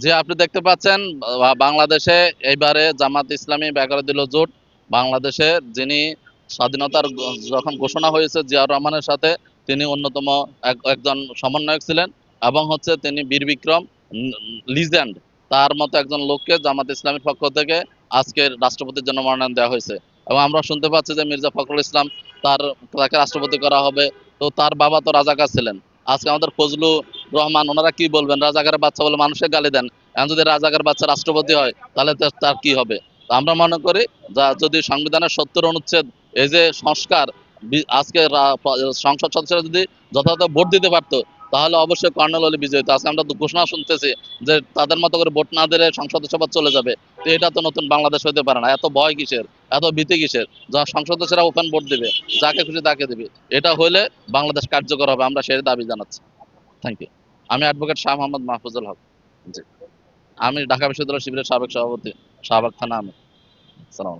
যে আপনি দেখতে পাচ্ছেন বাংলাদেশে এইবারে জামাত ইসলামী 11 দিল জোট। বাংলাদেশে যিনি স্বাধীনতার যখন ঘোষণা হয়েছে জিয়াউর রহমানের সাথে, তিনি অন্যতম একজন সমন্বয়ক ছিলেন এবং হচ্ছে তিনি বীর বিক্রম লিজেন্ড, তার মতো একজন লোককে জামাত ইসলামের পক্ষ থেকে আজকে রাষ্ট্রপতির জন্য মনোনয়ন দেওয়া হয়েছে। এবং আমরা শুনতে পাচ্ছি যে মির্জা ফখরুল ইসলাম তাকে রাষ্ট্রপতি করা হবে। তো তার বাবা তো রাজাকার ছিলেন। আজকে আমাদের ফজলুর রহমান ওনারা কি বলবেন? রাজাকারের বাচ্চা বলে মানুষের গালি দেন, এখন যদি রাজাকার বাচ্চা রাষ্ট্রপতি হয় তাহলে তার কি হবে? তো আমরা মনে করি যদি সংবিধানের 70 অনুচ্ছেদ, এই যে সংস্কার, আজকে সংসদ সদস্যরা যদি যথাযথ ভোট দিতে পারতো তাহলে অবশ্যই কর্নেল অলি বিজয়ী হতো। আজকে আমরা তো ঘোষণা শুনতেছি যে তাদের মতো করে ভোট না দিলে সংসদ সভা চলে যাবে। তো এটা তো নতুন বাংলাদেশ হতে পারে না। এত ভয় কিসের, এত ভীতি কিসের? যা সংসদ সদস্যরা ওপেন ভোট দিবে, যাকে খুশি তাকে দিবে, এটা হলে বাংলাদেশ কার্যকর হবে। আমরা সেই দাবি জানাচ্ছি। Thank you. আমি অ্যাডভোকেট শাহ মোহাম্মদ মাহফুজুল হক। জি। আমি ঢাকা বিশ্ববিদ্যালয় শিবিরের সাবেক সভাপতি, শাহবাগ থানা আমি। সালাম।